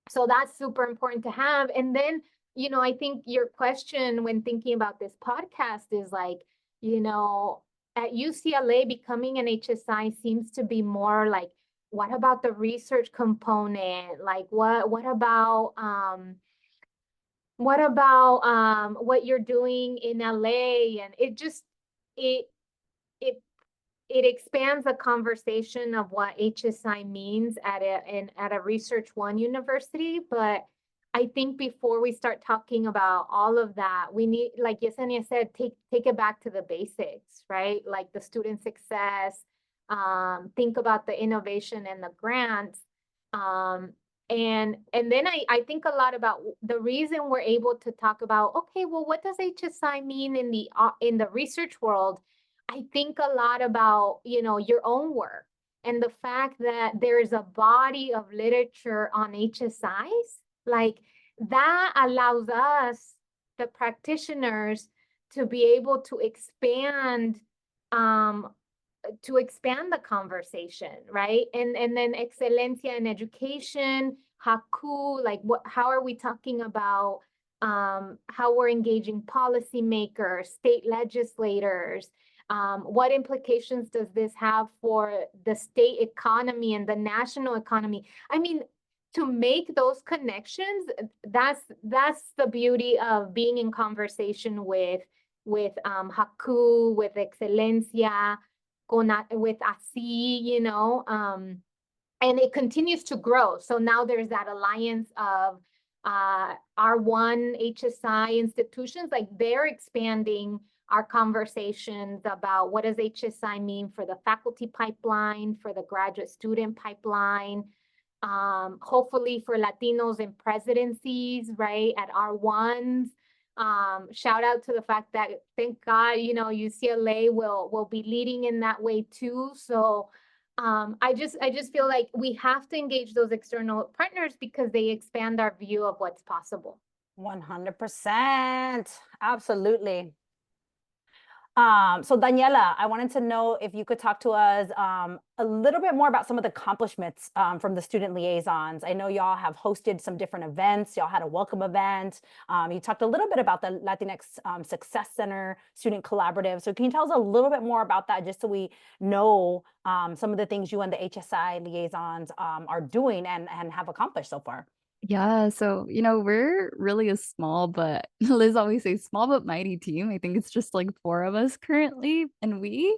So that's super important to have. And then, you know, I think your question when thinking about this podcast is like, you know, at UCLA, becoming an HSI seems to be more like, what about the research component? Like, what about what you're doing in LA? And it just, it expands the conversation of what HSI means at a Research One university. But I think before we start talking about all of that, we need, like Yesenia said, take it back to the basics, right? Like the student success, think about the innovation and the grants. And then I think a lot about the reason we're able to talk about, okay, well, what does HSI mean in the research world? I think a lot about, you know, your own work and the fact that there is a body of literature on HSIs, like that allows us, the practitioners, to be able to expand the conversation, right? And then excelencia in education, haku, like how are we talking about how we're engaging policymakers, state legislators? What implications does this have for the state economy and the national economy? I mean, to make those connections, that's the beauty of being in conversation with haku, with excelencia, with ASI, you know, and it continues to grow. So now there's that alliance of R1 HSI institutions, like they're expanding our conversations about what does HSI mean for the faculty pipeline, for the graduate student pipeline, hopefully for Latinos in presidencies, right, at R1s. Shout out to the fact that, thank God, you know, UCLA will be leading in that way too. So I just feel like we have to engage those external partners because they expand our view of what's possible. 100%. Absolutely. So Daniela, I wanted to know if you could talk to us a little bit more about some of the accomplishments from the student liaisons. I know y'all have hosted some different events. Y'all had a welcome event. You talked a little bit about the Latinx Success Center Student Collaborative. So can you tell us a little bit more about that, just so we know some of the things you and the HSI liaisons are doing and have accomplished so far? Yeah, so we're really a small, but Liz always says small but mighty team. I think it's just like 4 of us currently, and we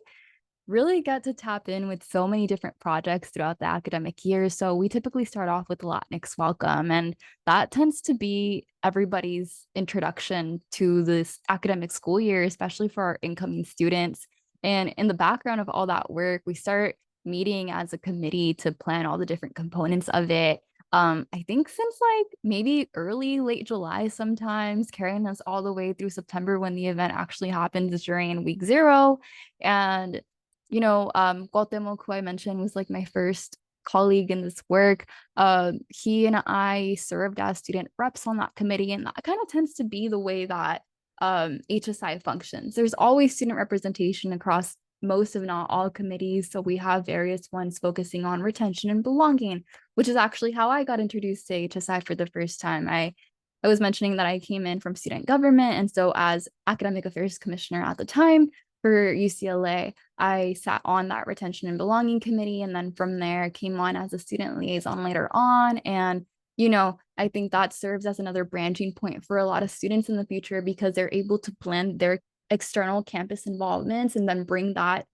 really get to tap in with so many different projects throughout the academic year. So we typically start off with Latinx Welcome, and that tends to be everybody's introduction to this academic school year, especially for our incoming students. And in the background of all that work, we start meeting as a committee to plan all the different components of it. I think since like maybe late July sometimes, carrying us all the way through September when the event actually happens during week 0. And Cuauhtemoc, who I mentioned, was like my first colleague in this work. He and I served as student reps on that committee, and that kind of tends to be the way that HSI functions. There's always student representation across most, if not all, committees. So we have various ones focusing on retention and belonging, which is actually how I got introduced to HSI for the first time. I was mentioning that I came in from student government, and so as academic affairs commissioner at the time for UCLA, I sat on that retention and belonging committee, and then from there came on as a student liaison later on. And I think that serves as another branching point for a lot of students in the future, because they're able to blend their external campus involvements and then bring that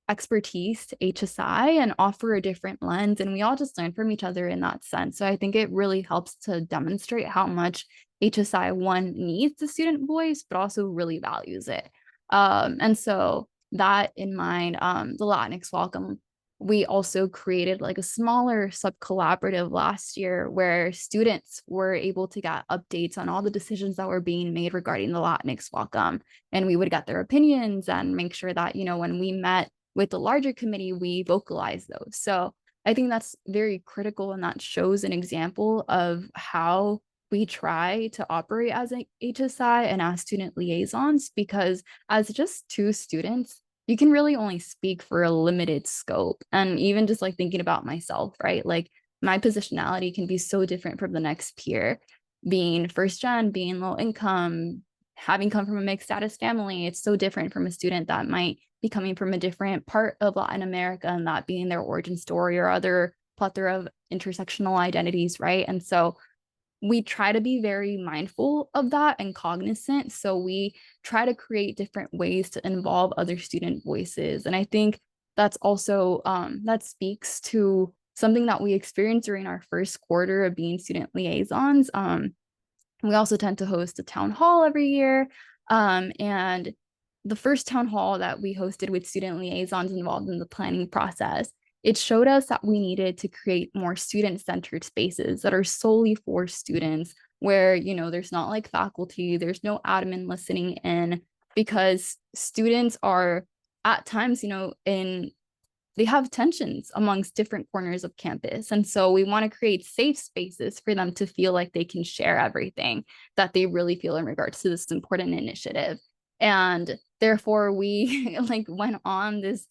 expertise to HSI and offer a different lens. And we all just learn from each other in that sense. So I think it really helps to demonstrate how much HSI, one, needs the student voice, but also really values it. And so that in mind, the Latinx Welcome, we also created like a smaller sub collaborative last year where students were able to get updates on all the decisions that were being made regarding the Latinx Welcome. And we would get their opinions and make sure that, when we met with the larger committee, we vocalize those. So I think that's very critical, and that shows an example of how we try to operate as an HSI and as student liaisons, because as just 2 students, you can really only speak for a limited scope. And even just like thinking about myself, right? Like my positionality can be so different from the next peer, being first gen, being low income, having come from a mixed status family. It's so different from a student that might be coming from a different part of Latin America, and that being their origin story or other plethora of intersectional identities, right? And so we try to be very mindful of that and cognizant. So we try to create different ways to involve other student voices. And I think that's also, that speaks to something that we experienced during our first quarter of being student liaisons. We also tend to host a town hall every year. And the first town hall that we hosted with student liaisons involved in the planning process, it showed us that we needed to create more student-centered spaces that are solely for students, where, there's not like faculty, there's no admin listening in, because students are at times, they have tensions amongst different corners of campus. And so we want to create safe spaces for them to feel like they can share everything that they really feel in regards to this important initiative. And therefore we went on this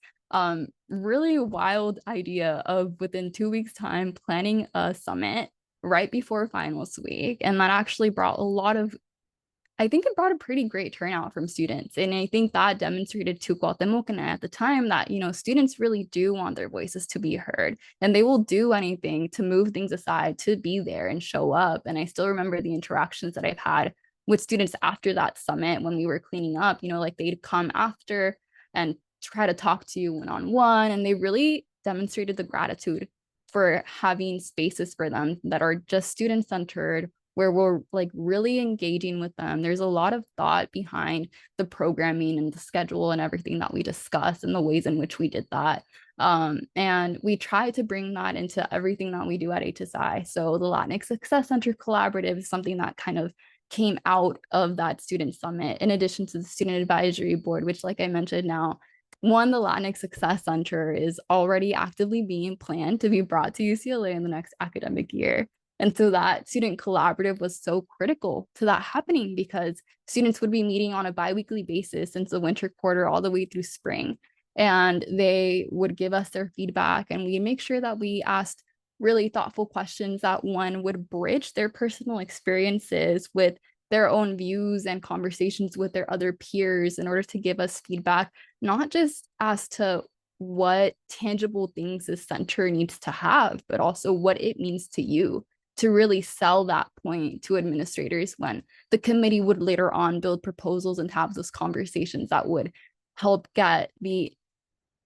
really wild idea of, within 2 weeks time, planning a summit right before finals week. And that actually brought it brought a pretty great turnout from students. And I think that demonstrated to Cuauhtemoc and I at the time that, students really do want their voices to be heard, and they will do anything to move things aside to be there and show up. And I still remember the interactions that I've had with students after that summit when we were cleaning up, they'd come after and try to talk to you one-on-one, and they really demonstrated the gratitude for having spaces for them that are just student-centered, where we're really engaging with them. There's a lot of thought behind the programming and the schedule and everything that we discuss and the ways in which we did that. And we try to bring that into everything that we do at HSI. So the Latinx Success Center Collaborative is something that kind of came out of that student summit, in addition to the student advisory board, which, like I mentioned now, one, the Latinx Success Center is already actively being planned to be brought to UCLA in the next academic year. And so that student collaborative was so critical to that happening, because students would be meeting on a biweekly basis since the winter quarter all the way through spring. And they would give us their feedback, and we make sure that we asked really thoughtful questions that, one, would bridge their personal experiences with their own views and conversations with their other peers in order to give us feedback, not just as to what tangible things the center needs to have, but also what it means to you, to really sell that point to administrators when the committee would later on build proposals and have those conversations that would help get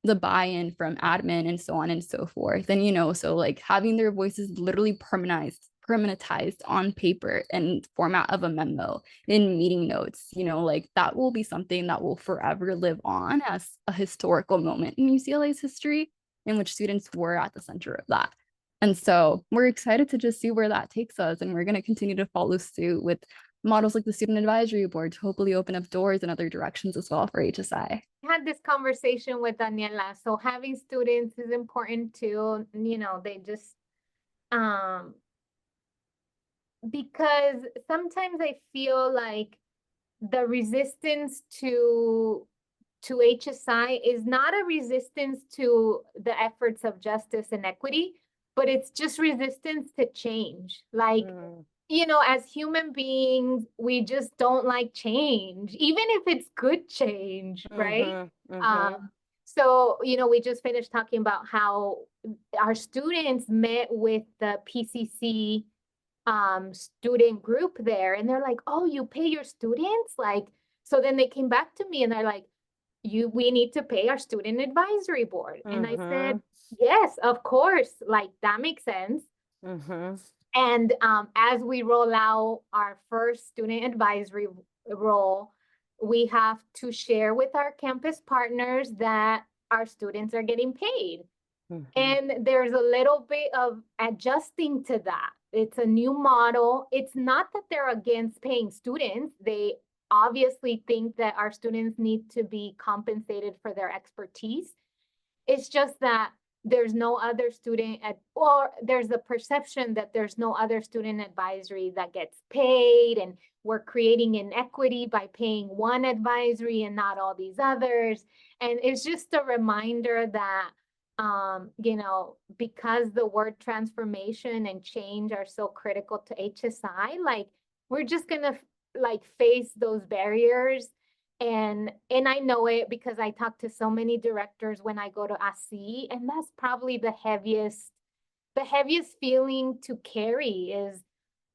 the buy-in from admin and so on and so forth. And, you know, so like having their voices literally permanentized on paper in format of a memo, in meeting notes, you know, like that will be something that will forever live on as a historical moment in UCLA's history, in which students were at the center of that. And so we're excited to just see where that takes us. And we're going to continue to follow suit with models like the Student Advisory Board to hopefully open up doors in other directions as well for HSI. I had this conversation with Daniela. So having students is important too. You know, they just, because sometimes I feel like the resistance to HSI is not a resistance to the efforts of justice and equity, but it's just resistance to change. Like, you know, as human beings, we just don't like change, even if it's good change, right? So, you know, we just finished talking about how our students met with the PCC student group there, and they're like, oh, you pay your students? Like, so then they came back to me and they're like, we need to pay our student advisory board. And I said, yes, of course, like that makes sense. And as we roll out our first student advisory role, we have to share with our campus partners that our students are getting paid. And there's a little bit of adjusting to that. It's a new model. It's not that they're against paying students. They obviously think that our students need to be compensated for their expertise. It's just that there's no other student or there's the perception that there's no other student advisory that gets paid, and we're creating inequity by paying one advisory and not all these others. And it's just a reminder that you know, because the word transformation and change are so critical to HSI, like we're just gonna like face those barriers. And I know it because I talk to so many directors when I go to ASI, and that's probably the heaviest feeling to carry, is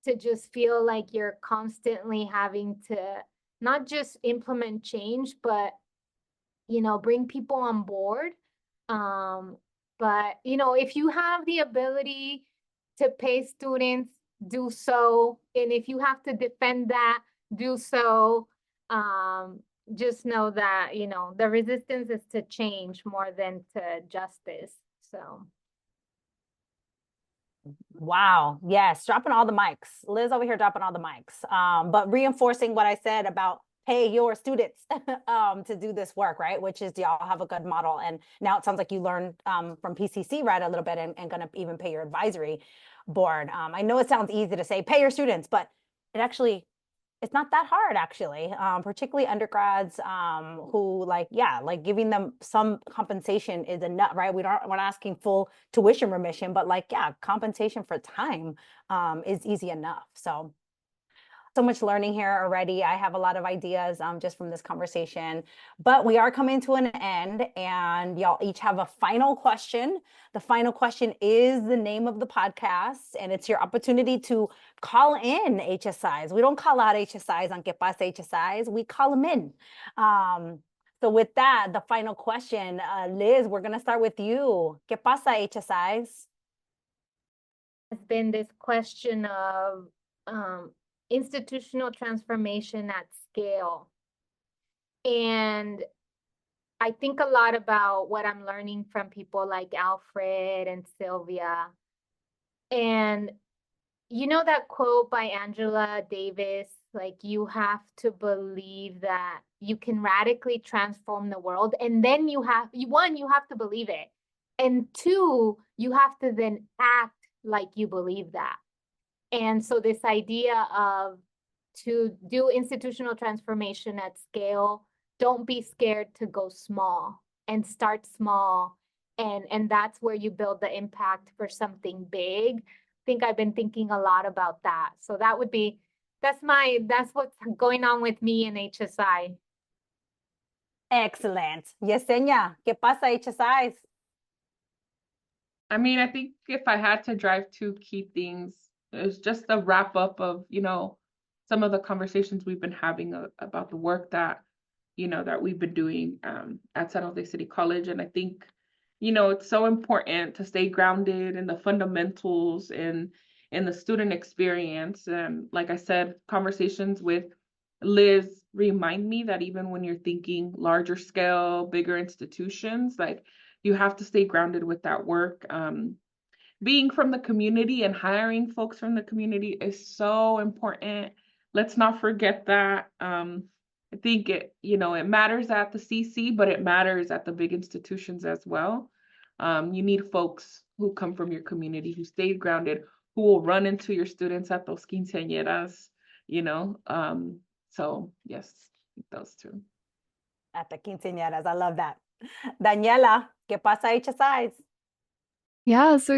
to just feel like you're constantly having to not just implement change, but, you know, bring people on board. But, you know, if you have the ability to pay students, do so. And if you have to defend that, do so. Just know that, you know, the resistance is to change more than to justice. So. Wow. Yes. Dropping all the mics. Liz over here dropping all the mics. But reinforcing what I said about pay your students to do this work, right? Which is, y'all have a good model. And now it sounds like you learned from PCC, right, a little bit, and gonna even pay your advisory board. I know it sounds easy to say pay your students, but it actually, it's not that hard, actually, particularly undergrads who like giving them some compensation is enough, right? We're not asking full tuition remission, but like, yeah, compensation for time is easy enough. So much learning here already. I have a lot of ideas just from this conversation, but we are coming to an end, and y'all each have a final question. The final question is the name of the podcast, and it's your opportunity to call in HSIs. We don't call out HSIs on Que Pasa HSIs. We call them in. So with that, the final question, Liz, we're going to start with you. Que Pasa HSIs? It's been this question of institutional transformation at scale. And I think a lot about what I'm learning from people like Alfred and Sylvia. And you know that quote by Angela Davis, Like you have to believe that you can radically transform the world. And then you have to believe it. And two, you have to then act like you believe that. And so this idea of to do institutional transformation at scale, don't be scared to go small and start small. And that's where you build the impact for something big. I think I've been thinking a lot about that. So that's what's going on with me in HSI. Excellent. Yesenia, ¿qué pasa, HSIs? I mean, I think if I had to drive two key things, it's just a wrap up of, some of the conversations we've been having about the work that, that we've been doing at San Jose City College. And I think, it's so important to stay grounded in the fundamentals and in the student experience. And like I said, conversations with Liz remind me that even when you're thinking larger scale, bigger institutions, like you have to stay grounded with that work. Being from the community and hiring folks from the community is so important. Let's not forget that. I think it matters at the CC, but it matters at the big institutions as well. You need folks who come from your community, who stay grounded, who will run into your students at those quinceañeras, so yes, those two. At the quinceañeras, I love that. Daniela, ¿qué pasa, HSIs? Yeah, so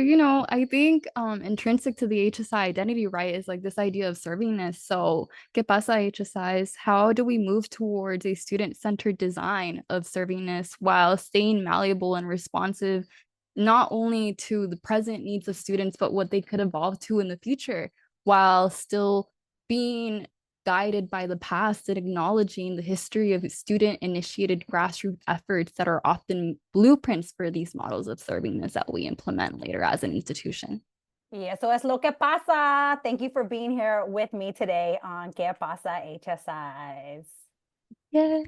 I think intrinsic to the HSI identity, right, is like this idea of servingness. So, ¿qué pasa, HSIs? How do we move towards a student-centered design of servingness while staying malleable and responsive, not only to the present needs of students, but what they could evolve to in the future, while still being guided by the past and acknowledging the history of student-initiated grassroots efforts that are often blueprints for these models of servingness that we implement later as an institution. Y eso es lo que pasa. Thank you for being here with me today on ¿Qué pasa, HSIs? Yay!